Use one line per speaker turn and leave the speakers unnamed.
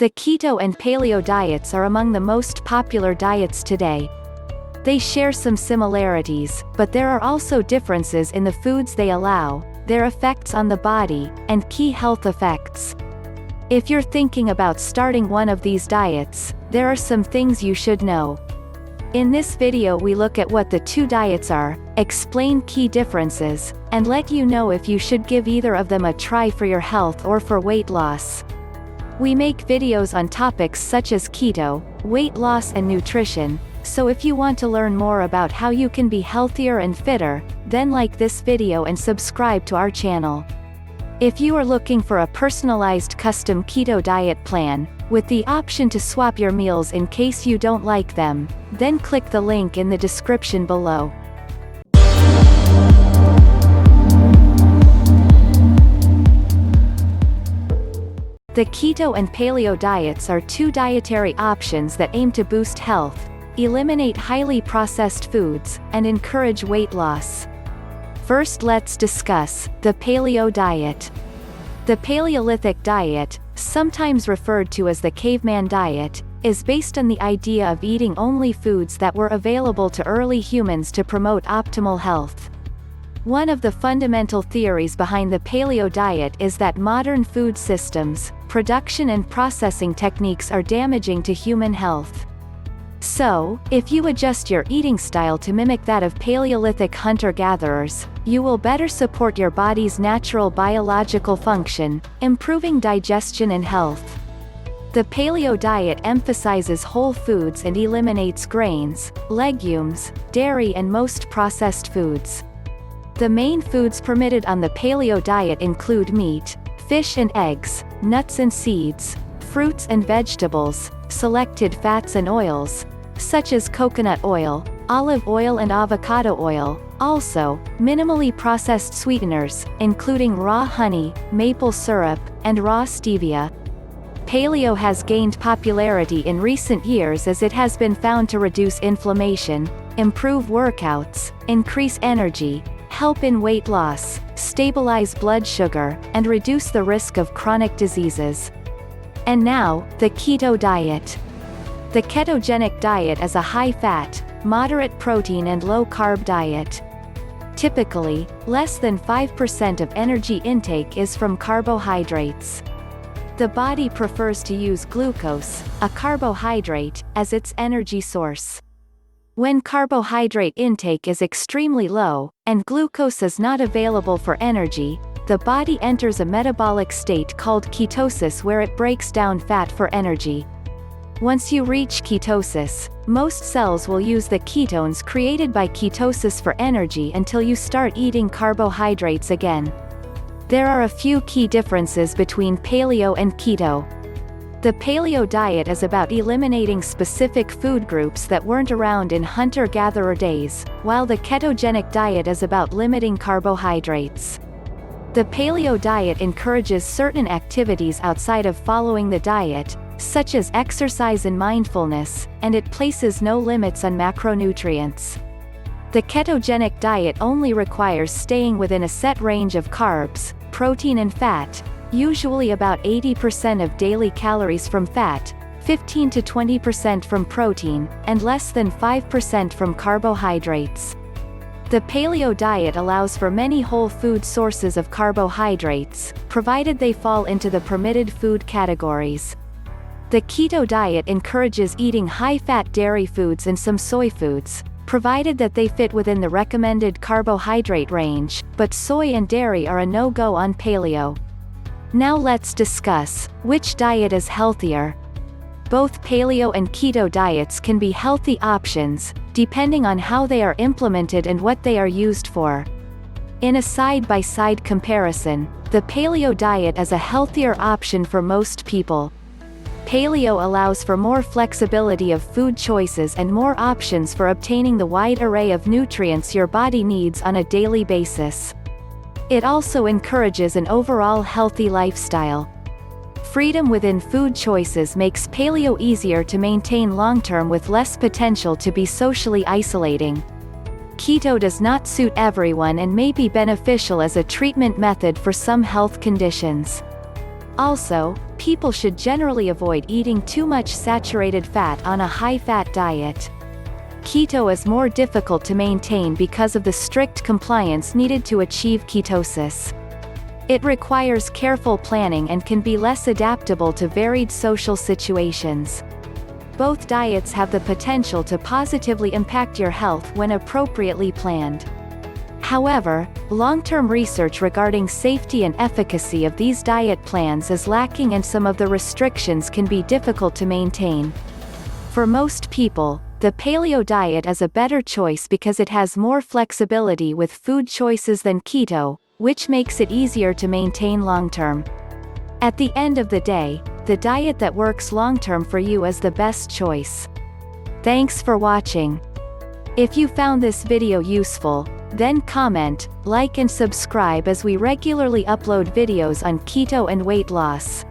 The keto and paleo diets are among the most popular diets today. They share some similarities, but there are also differences in the foods they allow, their effects on the body, and key health effects. If you're thinking about starting one of these diets, there are some things you should know. In this video we look at what the two diets are, explain key differences, and let you know if you should give either of them a try for your health or for weight loss. We make videos on topics such as keto, weight loss and nutrition, so if you want to learn more about how you can be healthier and fitter, then like this video and subscribe to our channel. If you are looking for a personalized custom keto diet plan, with the option to swap your meals in case you don't like them, then click the link in the description below. The keto and paleo diets are two dietary options that aim to boost health, eliminate highly processed foods, and encourage weight loss. First, let's discuss the paleo diet. The Paleolithic diet, sometimes referred to as the caveman diet, is based on the idea of eating only foods that were available to early humans to promote optimal health. One of the fundamental theories behind the paleo diet is that modern food systems, production and processing techniques are damaging to human health. So, if you adjust your eating style to mimic that of Paleolithic hunter-gatherers, you will better support your body's natural biological function, improving digestion and health. The paleo diet emphasizes whole foods and eliminates grains, legumes, dairy and most processed foods. The main foods permitted on the paleo diet include meat, fish and eggs, nuts and seeds, fruits and vegetables, selected fats and oils, such as coconut oil, olive oil and avocado oil, also, minimally processed sweeteners, including raw honey, maple syrup, and raw stevia. Paleo has gained popularity in recent years as it has been found to reduce inflammation, improve workouts, increase energy, help in weight loss, stabilize blood sugar, and reduce the risk of chronic diseases. And now, the keto diet. The ketogenic diet is a high-fat, moderate protein and low-carb diet. Typically, less than 5% of energy intake is from carbohydrates. The body prefers to use glucose, a carbohydrate, as its energy source. When carbohydrate intake is extremely low, and glucose is not available for energy, the body enters a metabolic state called ketosis where it breaks down fat for energy. Once you reach ketosis, most cells will use the ketones created by ketosis for energy until you start eating carbohydrates again. There are a few key differences between paleo and keto. The paleo diet is about eliminating specific food groups that weren't around in hunter-gatherer days, while the ketogenic diet is about limiting carbohydrates. The paleo diet encourages certain activities outside of following the diet, such as exercise and mindfulness, and it places no limits on macronutrients. The ketogenic diet only requires staying within a set range of carbs, protein and fat, usually about 80% of daily calories from fat, 15 to 20% from protein, and less than 5% from carbohydrates. The paleo diet allows for many whole food sources of carbohydrates, provided they fall into the permitted food categories. The keto diet encourages eating high-fat dairy foods and some soy foods, provided that they fit within the recommended carbohydrate range, but soy and dairy are a no-go on paleo. Now let's discuss, which diet is healthier. Both paleo and keto diets can be healthy options, depending on how they are implemented and what they are used for. In a side-by-side comparison, the paleo diet is a healthier option for most people. Paleo allows for more flexibility of food choices and more options for obtaining the wide array of nutrients your body needs on a daily basis. It also encourages an overall healthy lifestyle. Freedom within food choices makes paleo easier to maintain long-term with less potential to be socially isolating. Keto does not suit everyone and may be beneficial as a treatment method for some health conditions. Also, people should generally avoid eating too much saturated fat on a high-fat diet. Keto is more difficult to maintain because of the strict compliance needed to achieve ketosis. It requires careful planning and can be less adaptable to varied social situations. Both diets have the potential to positively impact your health when appropriately planned. However, long-term research regarding safety and efficacy of these diet plans is lacking, and some of the restrictions can be difficult to maintain. For most people, the paleo diet is a better choice because it has more flexibility with food choices than keto, which makes it easier to maintain long-term. At the end of the day, the diet that works long-term for you is the best choice. Thanks for watching. If you found this video useful, then comment, like and subscribe as we regularly upload videos on keto and weight loss.